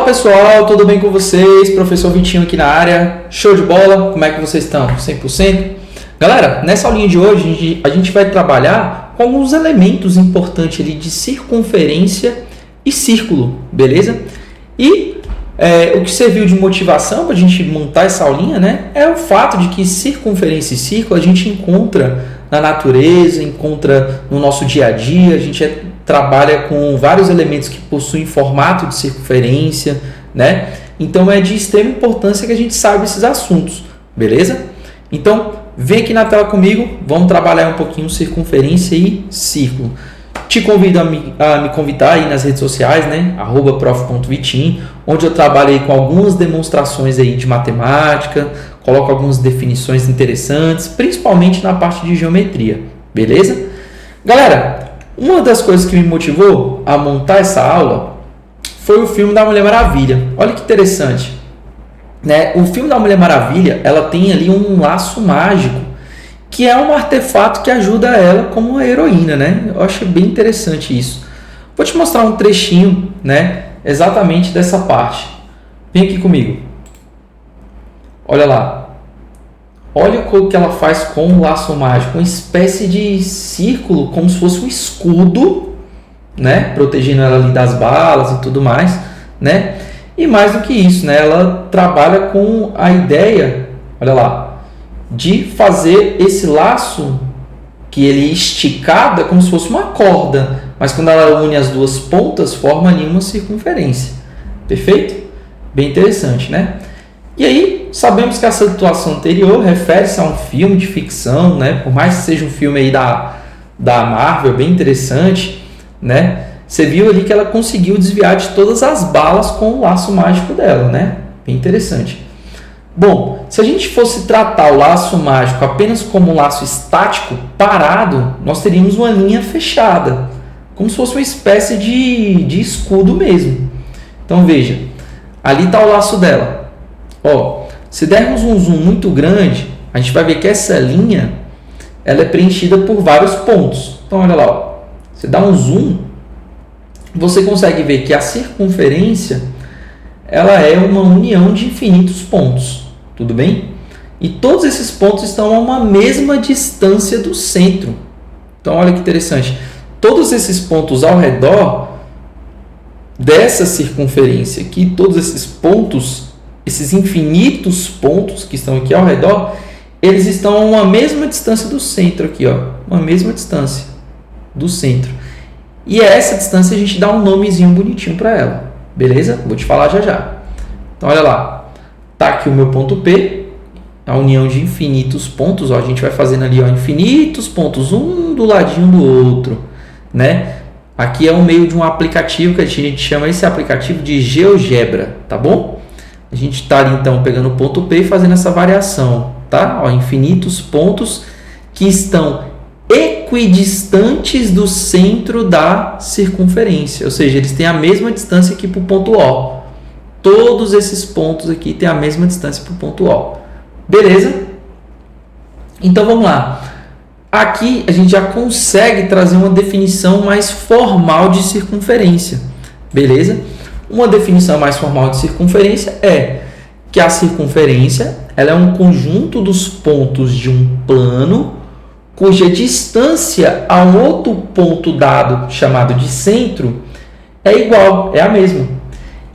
pessoal, tudo bem com vocês? Professor Vitinho aqui na área, show de bola, como é que vocês estão? 100%? Galera, nessa aulinha de hoje a gente vai trabalhar com alguns elementos importantes ali de circunferência e círculo, beleza? E o que serviu de motivação para a gente montar essa aulinha, né, é o fato de que circunferência e círculo a gente encontra na natureza, encontra no nosso dia a dia, a gente trabalha com vários elementos que possuem formato de circunferência, né? Então é de extrema importância que a gente saiba esses assuntos, beleza? Então vem aqui na tela comigo, vamos trabalhar um pouquinho circunferência e círculo. Te convido a me convidar aí nas redes sociais, né? @prof.vitim, onde eu trabalho aí com algumas demonstrações aí de matemática, coloco algumas definições interessantes, principalmente na parte de geometria, beleza? Galera, uma das coisas que me motivou a montar essa aula foi o filme da Mulher Maravilha. Olha que interessante, né? O filme da Mulher Maravilha, ela tem ali um laço mágico, que é um artefato que ajuda ela como uma heroína, né? Eu acho bem interessante isso. Vou te mostrar um trechinho, né? Exatamente dessa parte. Vem aqui comigo. Olha lá. Olha o que ela faz com o laço mágico. Uma espécie de círculo, como se fosse um escudo, né? Protegendo ela ali das balas e tudo mais, né? E mais do que isso, né? Ela trabalha com a ideia, olha lá, de fazer esse laço que ele é esticado é como se fosse uma corda, mas quando ela une as duas pontas, forma ali uma circunferência. Perfeito? Bem interessante, né? E aí, sabemos que a situação anterior refere-se a um filme de ficção, né? Por mais que seja um filme aí da Marvel, bem interessante, né? Você viu ali que ela conseguiu desviar de todas as balas com o laço mágico dela, né? Bem interessante. Bom, se a gente fosse tratar o laço mágico apenas como um laço estático, parado, nós teríamos uma linha fechada, como se fosse uma espécie de escudo mesmo. Então veja, ali está o laço dela. Ó, se dermos um zoom muito grande, a gente vai ver que essa linha ela é preenchida por vários pontos. Então olha lá, ó. Você dá um zoom, você consegue ver que a circunferência ela é uma união de infinitos pontos. Tudo bem? E todos esses pontos estão a uma mesma distância do centro. Então, olha que interessante. Todos esses pontos ao redor dessa circunferência aqui, todos esses pontos, esses infinitos pontos que estão aqui ao redor, eles estão a uma mesma distância do centro aqui, ó. Uma mesma distância do centro. E a essa distância a gente dá um nomezinho bonitinho para ela. Beleza? Vou te falar já já. Então, olha lá. Tá aqui o meu ponto P, a união de infinitos pontos, ó, a gente vai fazendo ali, ó, infinitos pontos, um do ladinho do outro, né? Aqui é o meio de um aplicativo que a gente chama esse aplicativo de GeoGebra, tá bom? A gente está ali então pegando o ponto P e fazendo essa variação, tá? Ó, infinitos pontos que estão equidistantes do centro da circunferência, ou seja, eles têm a mesma distância aqui para o ponto O. Todos esses pontos aqui têm a mesma distância para o ponto O. Beleza? Então vamos lá. Aqui a gente já consegue trazer uma definição mais formal de circunferência. Beleza? Uma definição mais formal de circunferência é que a circunferência ela é um conjunto dos pontos de um plano cuja distância a um outro ponto dado, chamado de centro, é igual, é a mesma.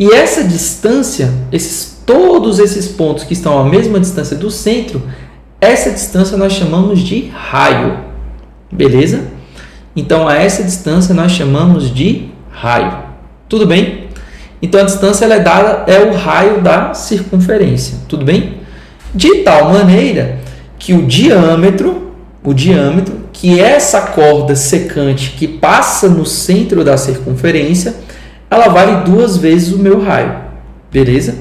E essa distância, todos esses pontos que estão à mesma distância do centro, essa distância nós chamamos de raio. Beleza? Então, a essa distância nós chamamos de raio. Tudo bem? Então, a distância ela é dada, é o raio da circunferência. Tudo bem? De tal maneira que o diâmetro, que é essa corda secante que passa no centro da circunferência, ela vale 2 vezes o meu raio, beleza?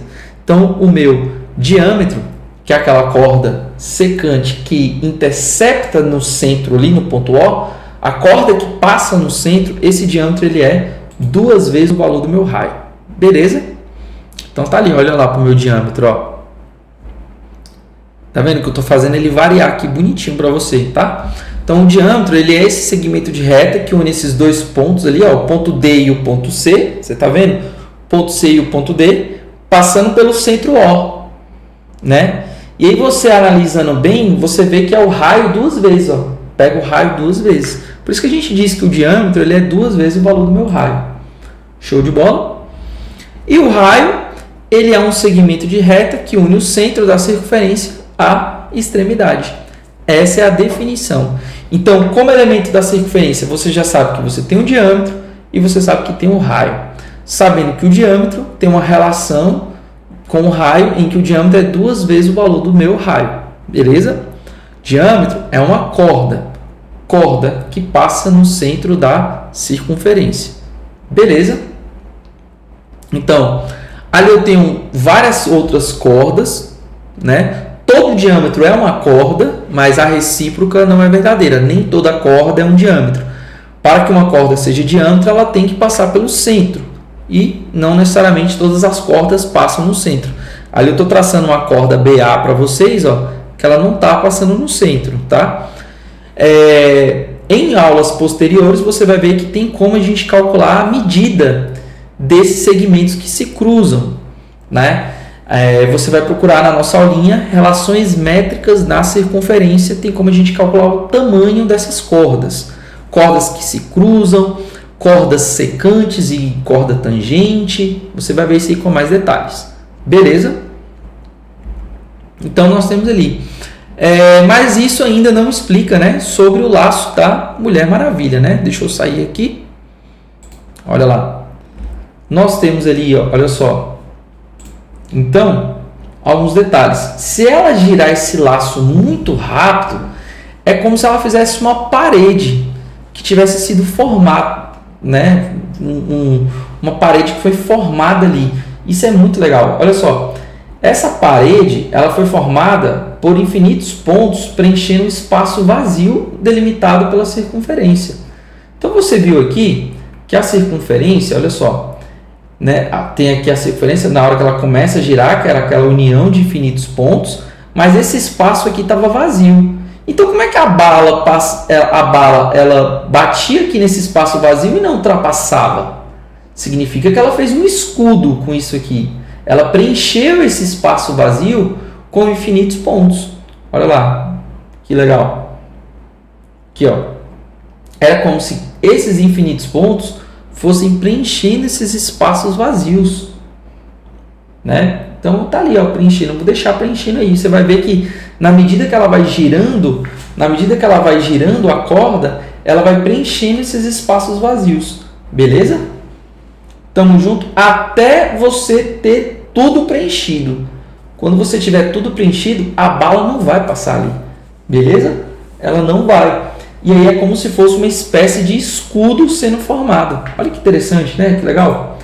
Então, o meu diâmetro, que é aquela corda secante que intercepta no centro, ali no ponto O, a corda que passa no centro, esse diâmetro ele é 2 vezes o valor do meu raio, beleza? Então, tá ali, olha lá para o meu diâmetro, ó. Tá vendo que eu estou fazendo ele variar aqui bonitinho para você, tá? Então, o diâmetro ele é esse segmento de reta que une esses dois pontos ali, ó, o ponto D e o ponto C. Você está vendo? ponto C e o ponto D, passando pelo centro O, né? E aí você analisando bem, você vê que é o raio duas vezes, ó. Pega o raio duas vezes. Por isso que a gente diz que o diâmetro ele é duas vezes o valor do meu raio. Show de bola? E o raio, ele é um segmento de reta que une o centro da circunferência à extremidade. Essa é a definição. Então, como elemento da circunferência, você já sabe que você tem um diâmetro e você sabe que tem um raio. Sabendo que o diâmetro tem uma relação com o raio em que o diâmetro é duas vezes o valor do meu raio. Beleza? Diâmetro é uma corda que passa no centro da circunferência. Beleza? Então, ali eu tenho várias outras cordas, né? Todo diâmetro é uma corda, mas a recíproca não é verdadeira. Nem toda corda é um diâmetro. Para que uma corda seja diâmetro, ela tem que passar pelo centro. E não necessariamente todas as cordas passam no centro. Ali eu estou traçando uma corda BA para vocês, ó, que ela não está passando no centro, tá? Em aulas posteriores, você vai ver que tem como a gente calcular a medida desses segmentos que se cruzam, né? Você vai procurar na nossa aulinha relações métricas na circunferência, tem como a gente calcular o tamanho dessas cordas. Cordas que se cruzam, cordas secantes e corda tangente, você vai ver isso aí com mais detalhes. Beleza? Então nós temos ali. Mas isso ainda não explica, né, sobre o laço da Mulher Maravilha, né? Deixa eu sair aqui. Olha lá. Nós temos ali, ó, olha só. Então, alguns detalhes. Se ela girar esse laço muito rápido, é como se ela fizesse uma parede que tivesse sido formada, né? Uma parede que foi formada ali. Isso é muito legal. Olha só. Essa parede, ela foi formada por infinitos pontos preenchendo um espaço vazio delimitado pela circunferência. Então, você viu aqui que a circunferência, olha só, né, tem aqui a circunferência na hora que ela começa a girar, que era aquela união de infinitos pontos, mas esse espaço aqui estava vazio. Então, como é que a bala ela batia aqui nesse espaço vazio e não ultrapassava? Significa que ela fez um escudo com isso aqui. Ela preencheu esse espaço vazio com infinitos pontos. Olha lá, que legal. Aqui, ó. Era como se esses infinitos pontos fossem preenchendo esses espaços vazios, né? Então tá ali, ó, preenchendo. Vou deixar preenchendo aí. Você vai ver que na medida que ela vai girando, a corda, ela vai preenchendo esses espaços vazios. Beleza? Tamo junto até você ter tudo preenchido. Quando você tiver tudo preenchido, a bala não vai passar ali. Beleza? Ela não vai. E aí é como se fosse uma espécie de escudo sendo formado. Olha que interessante, né? Que legal.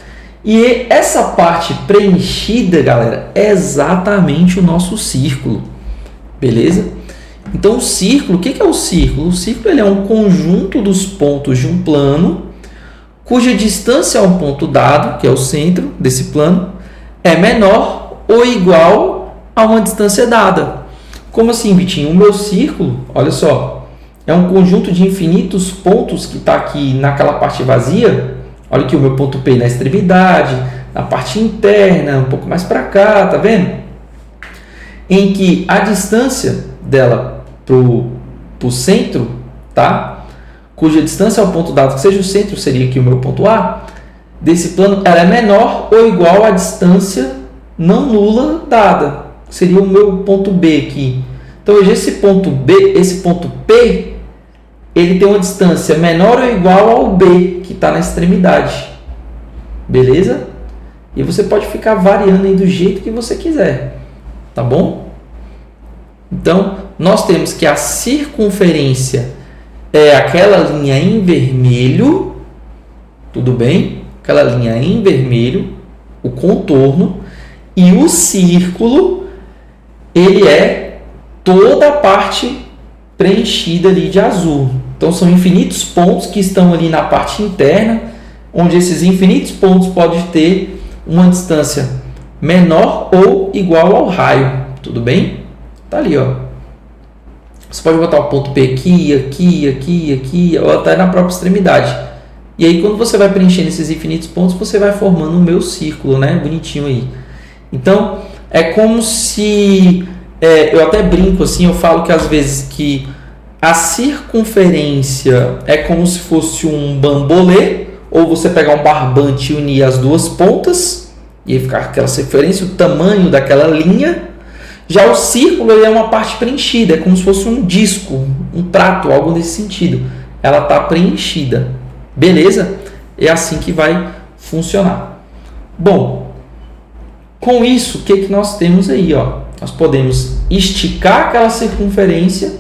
E essa parte preenchida, galera, é exatamente o nosso círculo. Beleza? Então, o círculo, o que é o círculo? O círculo ele é um conjunto dos pontos de um plano, cuja distância a um ponto dado, que é o centro desse plano, é menor ou igual a uma distância dada. Como assim, Vitinho? O meu círculo, olha só, é um conjunto de infinitos pontos que está aqui naquela parte vazia. Olha aqui o meu ponto P na extremidade, na parte interna, um pouco mais para cá, tá vendo? Em que a distância dela para o centro, tá? Cuja distância ao ponto dado que seja o centro, seria aqui o meu ponto A, desse plano, ela é menor ou igual à distância não nula dada. Seria o meu ponto B aqui. Então, hoje esse ponto B, esse ponto P, ele tem uma distância menor ou igual ao B, que está na extremidade. Beleza? E você pode ficar variando aí do jeito que você quiser. Tá bom? Então, nós temos que a circunferência é aquela linha em vermelho. Tudo bem? Aquela linha em vermelho, o contorno. E o círculo, ele é toda a parte preenchida ali de azul. Então são infinitos pontos que estão ali na parte interna, onde esses infinitos pontos podem ter uma distância menor ou igual ao raio. Tudo bem? Tá ali, ó. Você pode botar o ponto P aqui, ou até na própria extremidade. E aí, quando você vai preenchendo esses infinitos pontos, você vai formando o meu círculo, né? Bonitinho aí. Então, é como se... eu até brinco assim, eu falo que às vezes que a circunferência é como se fosse um bambolê, ou você pegar um barbante e unir as duas pontas, e aí ficar aquela circunferência, o tamanho daquela linha. Já o círculo ele é uma parte preenchida, é como se fosse um disco, um prato, algo nesse sentido. Ela está preenchida. Beleza? É assim que vai funcionar. Bom, com isso, o que nós temos aí? Ó? Nós podemos esticar aquela circunferência,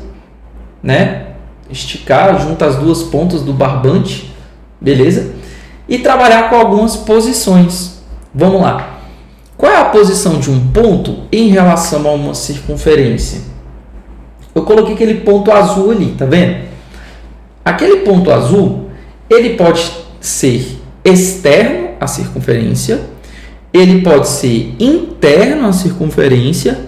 né? Esticar junto as duas pontas do barbante, beleza? E trabalhar com algumas posições. Vamos lá. Qual é a posição de um ponto em relação a uma circunferência? Eu coloquei aquele ponto azul ali, tá vendo? Aquele ponto azul, ele pode ser externo à circunferência, ele pode ser interno à circunferência,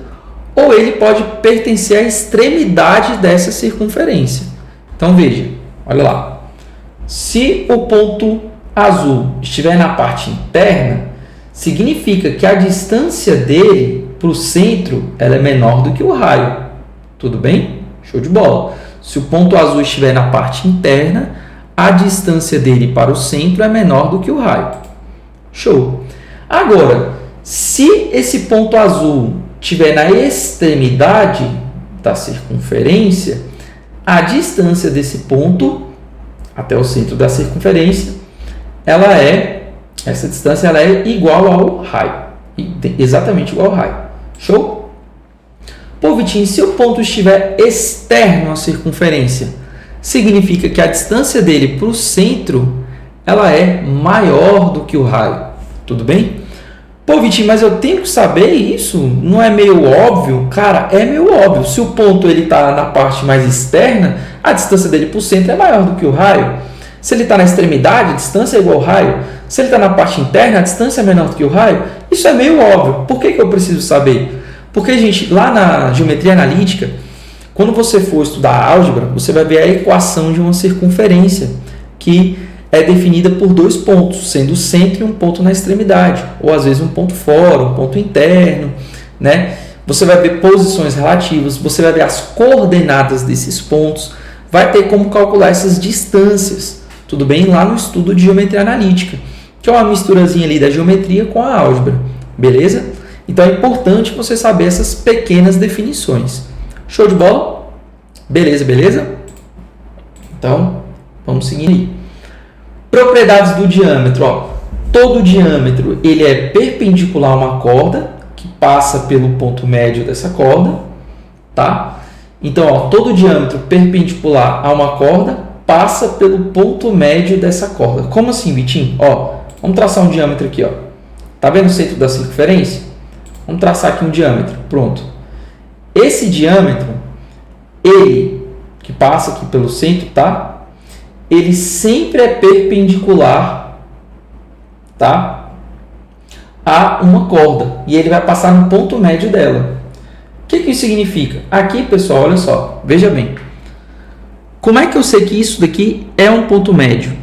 ou ele pode pertencer à extremidade dessa circunferência. Então veja, olha lá. Se o ponto azul estiver na parte interna, significa que a distância dele para o centro ela é menor do que o raio. Tudo bem? Show de bola. Se o ponto azul estiver na parte interna, a distância dele para o centro é menor do que o raio. Show. Agora, se esse ponto azul estiver na extremidade da circunferência, a distância desse ponto até o centro da circunferência, essa distância ela é igual ao raio. Exatamente igual ao raio. Show? Pô, Vitinho, se o ponto estiver externo à circunferência, significa que a distância dele para o centro ela é maior do que o raio. Tudo bem? Pô, Vitinho, mas eu tenho que saber isso? Não é meio óbvio? Cara, é meio óbvio. Se o ponto está na parte mais externa, a distância dele para o centro é maior do que o raio. Se ele está na extremidade, a distância é igual ao raio. Se ele está na parte interna, a distância é menor do que o raio. Isso é meio óbvio. Por que eu preciso saber? Porque, gente, lá na geometria analítica, quando você for estudar álgebra, você vai ver a equação de uma circunferência, que é definida por dois pontos, sendo o centro e um ponto na extremidade, ou às vezes um ponto fora, um ponto interno, né? Você vai ver posições relativas, você vai ver as coordenadas desses pontos, vai ter como calcular essas distâncias, tudo bem? Lá no estudo de geometria analítica, que é uma misturazinha ali da geometria com a álgebra, beleza? Então é importante você saber essas pequenas definições. Show de bola? Beleza, beleza? Então, vamos seguir aí. Propriedades do diâmetro. Ó. Todo diâmetro ele é perpendicular a uma corda que passa pelo ponto médio dessa corda. Tá? Então, ó, todo diâmetro perpendicular a uma corda passa pelo ponto médio dessa corda. Como assim, Vitinho? Ó, vamos traçar um diâmetro aqui. Ó. Tá vendo o centro da circunferência? Vamos traçar aqui um diâmetro. Pronto. Esse diâmetro, ele que passa aqui pelo centro, tá? Ele sempre é perpendicular, tá? A uma corda. E ele vai passar no ponto médio dela. O que isso significa? Aqui, pessoal, olha só. Veja bem. Como é que eu sei que isso daqui é um ponto médio?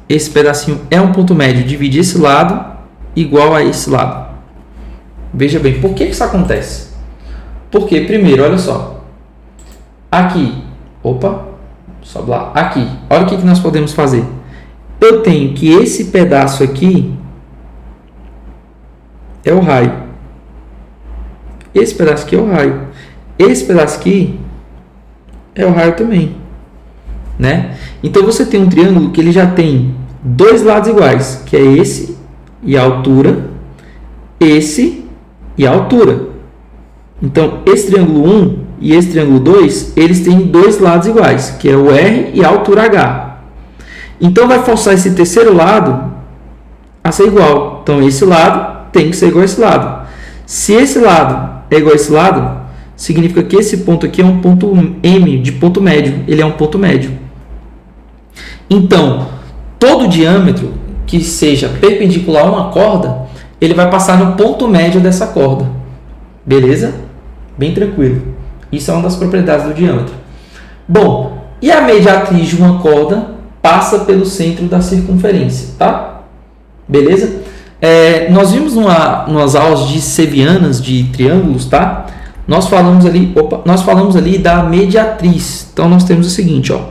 Esse pedacinho é um ponto médio. Divide esse lado igual a esse lado. Veja bem. Por que isso acontece? Porque, primeiro, olha só. Aqui. Opa. Sobe lá. Aqui. Olha o que nós podemos fazer. Eu tenho que esse pedaço aqui é o raio. Esse pedaço aqui é o raio. Esse pedaço aqui é o raio também. Né? Então, você tem um triângulo que ele já tem dois lados iguais, que é esse e a altura, esse e a altura. Então, esse triângulo 1 e esse triângulo 2, eles têm dois lados iguais, que é o R e a altura H. Então, vai forçar esse terceiro lado a ser igual. Então, esse lado tem que ser igual a esse lado. Se esse lado é igual a esse lado, significa que esse ponto aqui é um ponto M de ponto médio. Ele é um ponto médio. Então, todo diâmetro que seja perpendicular a uma corda, ele vai passar no ponto médio dessa corda. Beleza? Bem tranquilo. Isso é uma das propriedades do diâmetro. Bom, e a mediatriz de uma corda passa pelo centro da circunferência, tá? Beleza? Nós vimos umas aulas de sevianas de triângulos, tá? Nós falamos ali da mediatriz. Então nós temos o seguinte, ó.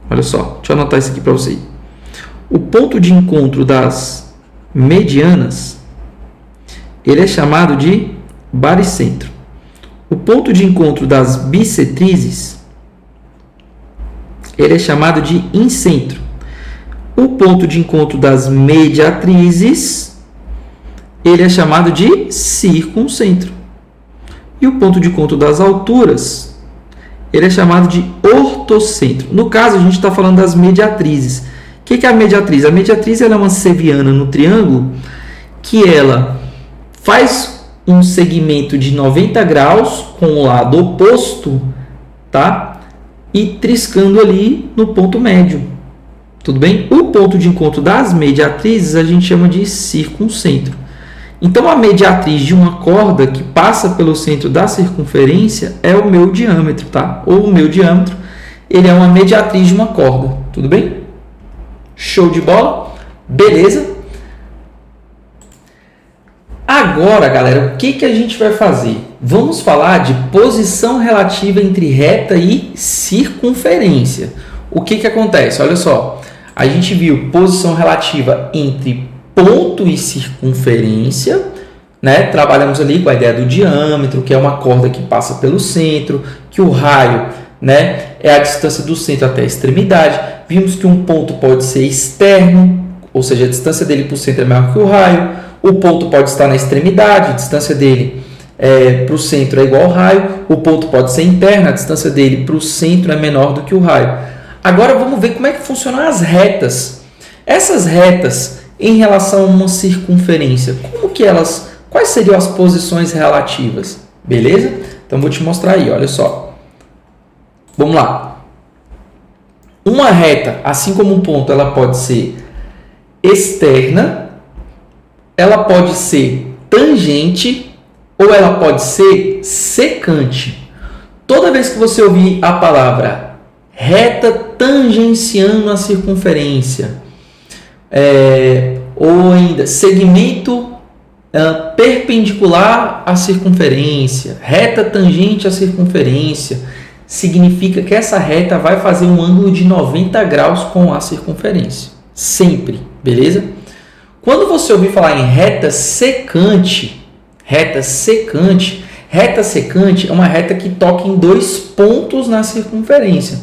Olha só, deixa eu anotar isso aqui para você. O ponto de encontro das medianas, ele é chamado de baricentro. O ponto de encontro das bissetrizes, ele é chamado de incentro. O ponto de encontro das mediatrizes, ele é chamado de circuncentro. E o ponto de encontro das alturas, ele é chamado de ortocentro. No caso, a gente está falando das mediatrizes. O que é a mediatriz? A mediatriz ela é uma seviana no triângulo que ela faz um segmento de 90 graus com o lado oposto, tá? E triscando ali no ponto médio. Tudo bem? O ponto de encontro das mediatrizes a gente chama de circuncentro. Então, a mediatriz de uma corda que passa pelo centro da circunferência é o meu diâmetro, tá? Ou o meu diâmetro, ele é uma mediatriz de uma corda. Tudo bem? Show de bola? Beleza? Agora, galera, o que a gente vai fazer? Vamos falar de posição relativa entre reta e circunferência. O que acontece? Olha só, a gente viu posição relativa entre ponto e circunferência, né? Trabalhamos ali com a ideia do diâmetro, que é uma corda que passa pelo centro, que o raio, né, é a distância do centro até a extremidade. Vimos que um ponto pode ser externo, ou seja, a distância dele para o centro é maior que o raio. O ponto pode estar na extremidade, a distância dele para o centro é igual ao raio. O ponto pode ser interno, a distância dele para o centro é menor do que o raio. Agora vamos ver como é que funcionam as retas. Essas retas em relação a uma circunferência, quais seriam as posições relativas? Beleza? Então vou te mostrar aí, olha só. Vamos lá. Uma reta, assim como um ponto, ela pode ser externa, ela pode ser tangente ou ela pode ser secante. Toda vez que você ouvir a palavra reta tangenciando a circunferência, ou ainda segmento perpendicular à circunferência, reta tangente à circunferência, significa que essa reta vai fazer um ângulo de 90 graus com a circunferência. Sempre, beleza? Quando você ouvir falar em reta secante é uma reta que toca em 2 pontos na circunferência.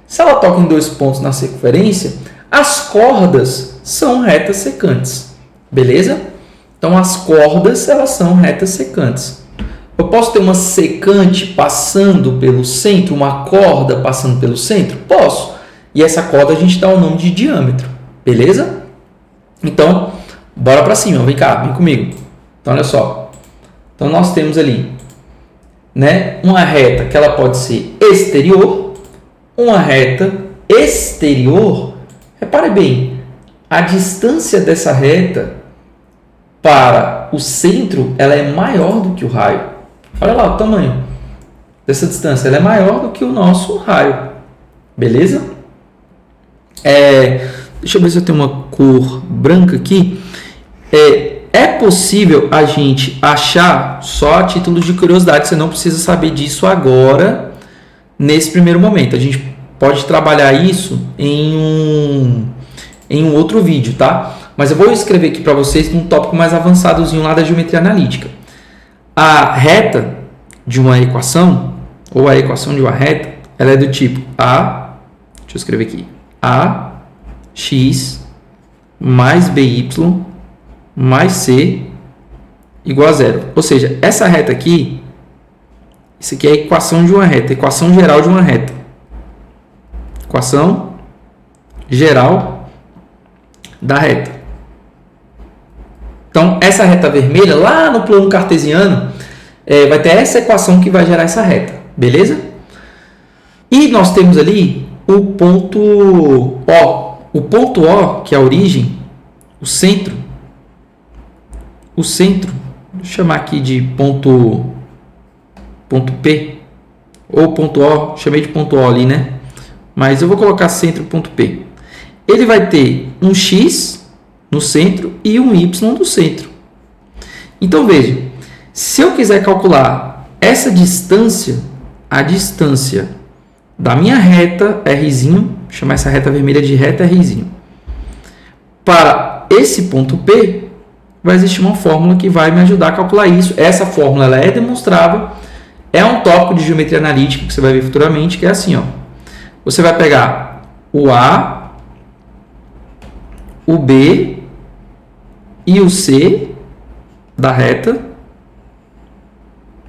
Se ela toca em 2 pontos na circunferência, as cordas são retas secantes, beleza? Então, as cordas, elas são retas secantes. Eu posso ter uma secante passando pelo centro, uma corda passando pelo centro? Posso. E essa corda a gente dá o nome de diâmetro, beleza? Então, bora para cima, vem cá, vem comigo. Então, olha só. Então, nós temos ali, né, uma reta que ela pode ser exterior, uma reta exterior. Repare bem, a distância dessa reta para o centro, ela é maior do que o raio. Olha lá o tamanho dessa distância, ela é maior do que o nosso raio. Beleza? Deixa eu ver se eu tenho uma cor branca aqui. É possível a gente achar, só a título de curiosidade, você não precisa saber disso agora, nesse primeiro momento. A gente pode trabalhar isso em um outro vídeo, tá? Mas eu vou escrever aqui para vocês um tópico mais avançadozinho lá da geometria analítica. A reta de uma equação, ou a equação de uma reta, ela é do tipo deixa eu escrever aqui, ax mais by mais c igual a zero. Ou seja, essa reta aqui, isso aqui é a equação de uma reta, equação geral de uma reta. Equação geral da reta. Então, essa reta vermelha, lá no plano cartesiano, vai ter essa equação que vai gerar essa reta, beleza? E nós temos ali o ponto O. O ponto O, que é a origem, o centro, deixa eu chamar aqui de ponto P, ou ponto O, chamei de ponto O ali, né? Mas eu vou colocar centro ponto P. Ele vai ter um X no centro e um Y no centro. Então, veja, se eu quiser calcular essa distância, a distância da minha reta R'zinho, chamar essa reta vermelha de reta R'zinho, para esse ponto P, vai existir uma fórmula que vai me ajudar a calcular isso. Essa fórmula ela é demonstrável, é um tópico de geometria analítica que você vai ver futuramente, que é assim, ó. Você vai pegar o A, o B e o C da reta,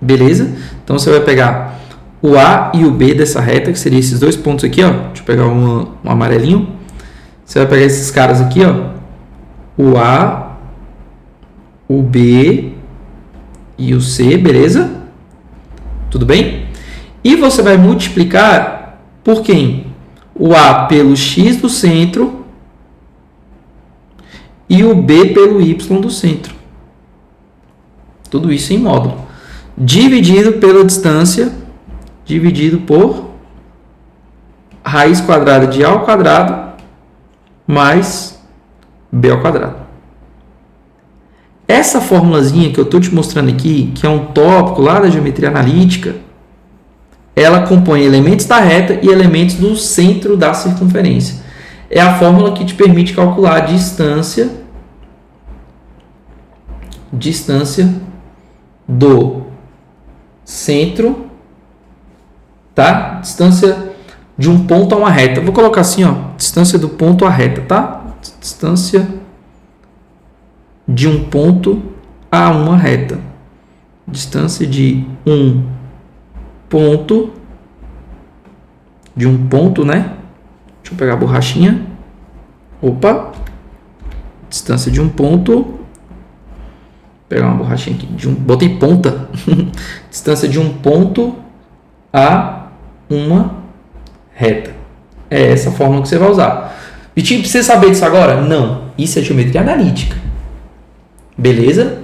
beleza? Então você vai pegar o A e o B dessa reta, que seriam esses dois pontos aqui, ó. Deixa eu pegar um amarelinho. Você vai pegar esses caras aqui, ó. O A, o B e o C, beleza? Tudo bem? E você vai multiplicar por quem? O A pelo X do centro e o B pelo Y do centro. Tudo isso em módulo. Dividido pela distância, dividido por raiz quadrada de A ao quadrado mais B ao quadrado. Essa formulazinha que eu estou te mostrando aqui, que é um tópico lá da geometria analítica, ela compõe elementos da reta e elementos do centro da circunferência. É a fórmula que te permite calcular a distância do centro, tá? Distância de um ponto a uma reta. Vou colocar assim, ó, distância do ponto à reta, tá? Distância de um ponto a uma reta. Distância de um ponto, né? Deixa eu pegar a borrachinha. Opa! Distância de um ponto. Vou pegar uma borrachinha aqui. Botei ponta. Distância de um ponto a uma reta. É essa fórmula que você vai usar. Vitinho, precisa saber disso agora? Não. Isso é geometria analítica. Beleza?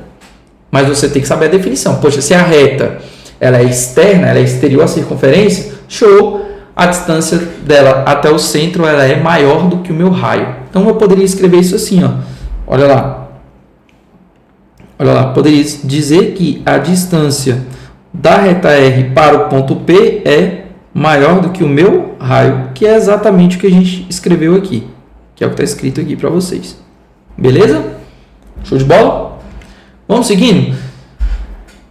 Mas você tem que saber a definição. Poxa, se a reta ela é externa, ela é exterior à circunferência, show! A distância dela até o centro ela é maior do que o meu raio. Então eu poderia escrever isso assim, ó. Olha lá. Olha lá, poderia dizer que a distância da reta R para o ponto P é maior do que o meu raio, que é exatamente o que a gente escreveu aqui, que é o que está escrito aqui para vocês. Beleza? Show de bola? Vamos seguindo?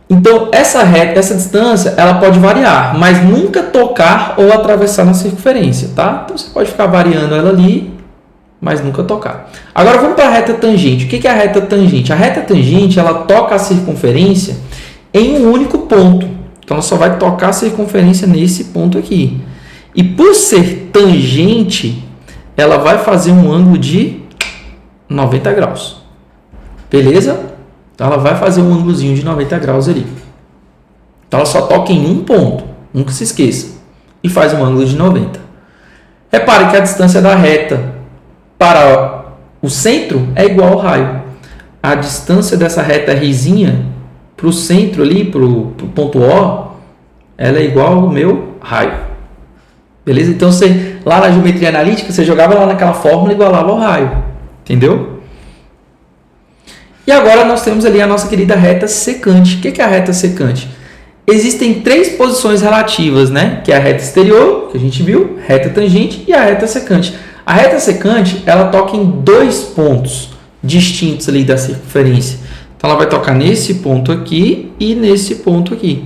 Então, essa reta, essa distância, ela pode variar, mas nunca tocar ou atravessar na circunferência, tá? Então, você pode ficar variando ela ali, mas nunca tocar. Agora, vamos para a reta tangente. O que é a reta tangente? A reta tangente, ela toca a circunferência em um único ponto. Então, ela só vai tocar a circunferência nesse ponto aqui. E por ser tangente, ela vai fazer um ângulo de 90 graus. Beleza? Então, ela vai fazer um ângulozinho de 90 graus ali. Então, ela só toca em um ponto. Nunca se esqueça. E faz um ângulo de 90. Repare que a distância da reta para o centro é igual ao raio. A distância dessa reta Rzinha para o centro ali, para o ponto O, ela é igual ao meu raio. Beleza? Então, você, lá na geometria analítica, você jogava lá naquela fórmula e igualava ao raio. Entendeu? E agora nós temos ali a nossa querida reta secante. O que é a reta secante? Existem três posições relativas, né? Que é a reta exterior, que a gente viu, reta tangente e a reta secante. A reta secante, ela toca em dois pontos distintos ali da circunferência. Então, ela vai tocar nesse ponto aqui e nesse ponto aqui.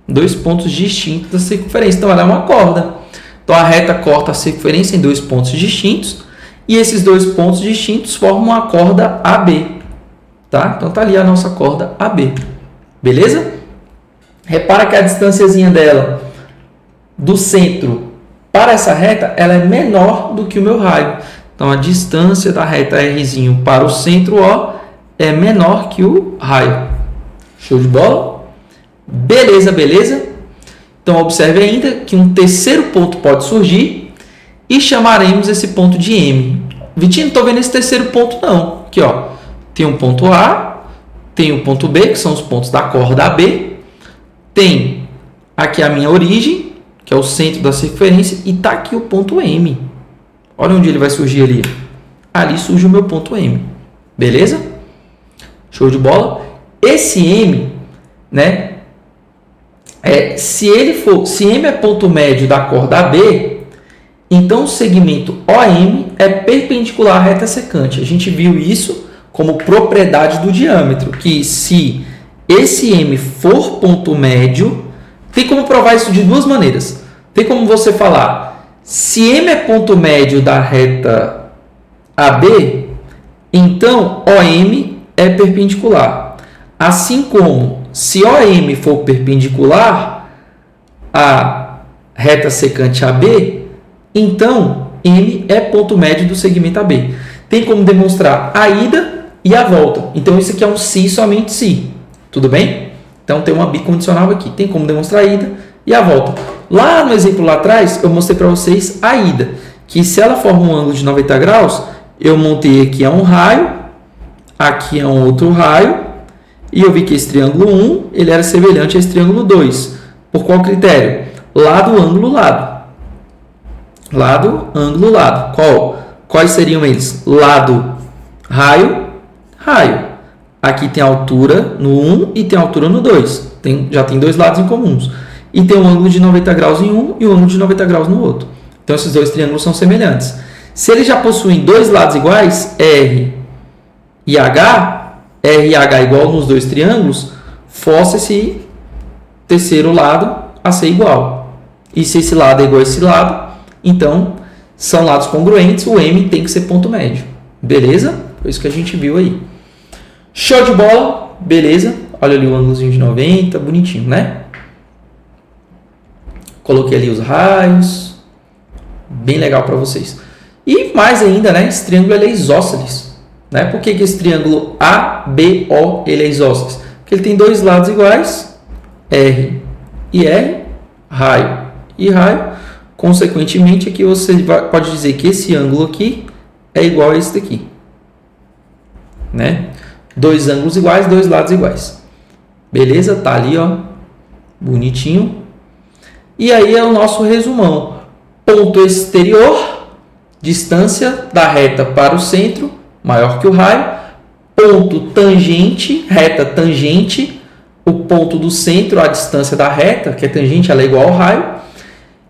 Dois pontos distintos da circunferência. Então, ela é uma corda. Então, a reta corta a circunferência em dois pontos distintos e esses dois pontos distintos formam a corda AB. Tá? Então, tá ali a nossa corda AB. Beleza? Repara que a distânciazinha dela do centro para essa reta, ela é menor do que o meu raio. Então, a distância da reta Rzinho para o centro O é menor que o raio. Show de bola? Beleza, beleza? Então, observe ainda que um terceiro ponto pode surgir e chamaremos esse ponto de M. Vitinho, não estou vendo esse terceiro ponto não. Aqui, ó. Tem um ponto A, tem o ponto B, que são os pontos da corda AB. Tem aqui a minha origem, que é o centro da circunferência, e está aqui o ponto M. Olha onde ele vai surgir ali. Ali surge o meu ponto M. Beleza? Show de bola? Esse M, né? Se M é ponto médio da corda AB, então o segmento OM é perpendicular à reta secante. A gente viu isso como propriedade do diâmetro, que se esse M for ponto médio, tem como provar isso de duas maneiras. Tem como você falar, se M é ponto médio da reta AB, então OM é perpendicular. Assim como, se OM for perpendicular à reta secante AB, então M é ponto médio do segmento AB. Tem como demonstrar a ida e a volta. Então, isso aqui é um se e somente se. Tudo bem? Então, tem uma bicondicional aqui. Tem como demonstrar a ida e a volta. Lá no exemplo lá atrás, eu mostrei para vocês a ida. Que se ela forma um ângulo de 90 graus, eu montei aqui é um raio, aqui é um outro raio, e eu vi que esse triângulo 1 ele era semelhante a esse triângulo 2. Por qual critério? Lado, ângulo, lado. Lado, ângulo, lado. Quais seriam eles? Lado, raio, raio. Aqui tem altura no 1 e tem altura no 2. Já tem dois lados em comuns. E tem um ângulo de 90 graus em um e um ângulo de 90 graus no outro. Então, esses dois triângulos são semelhantes. Se eles já possuem dois lados iguais, R e H igual nos dois triângulos, força esse terceiro lado a ser igual. E se esse lado é igual a esse lado, então são lados congruentes, o M tem que ser ponto médio. Beleza? Foi isso que a gente viu aí. Show de bola? Beleza? Olha ali o ângulozinho de 90, bonitinho, né? Coloquei ali os raios. Bem legal para vocês. E mais ainda, né? Esse triângulo ele é isósceles. Né? Por que esse triângulo ABO ele é isósceles? Porque ele tem dois lados iguais, R e R, raio e raio. Consequentemente, aqui você pode dizer que esse ângulo aqui é igual a esse daqui. Né? Dois ângulos iguais, dois lados iguais. Beleza? Tá ali, ó. Bonitinho. E aí é o nosso resumão. Ponto exterior, distância da reta para o centro, maior que o raio. Ponto tangente, reta tangente, o ponto do centro, a distância da reta, que é tangente, ela é igual ao raio.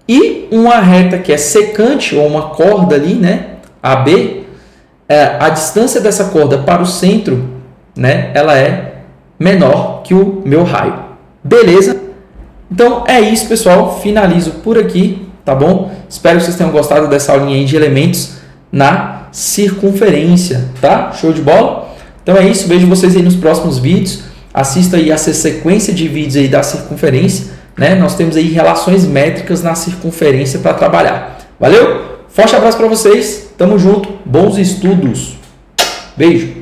E uma reta que é secante, ou uma corda ali, né, AB, a distância dessa corda para o centro, né, ela é menor que o meu raio. Beleza? Então é isso, pessoal. Finalizo por aqui, tá bom? Espero que vocês tenham gostado dessa aulinha aí de elementos na circunferência, tá? Show de bola? Então é isso. Vejo vocês aí nos próximos vídeos. Assista aí essa sequência de vídeos aí da circunferência, né? Nós temos aí relações métricas na circunferência para trabalhar. Valeu? Forte abraço para vocês. Tamo junto. Bons estudos. Beijo.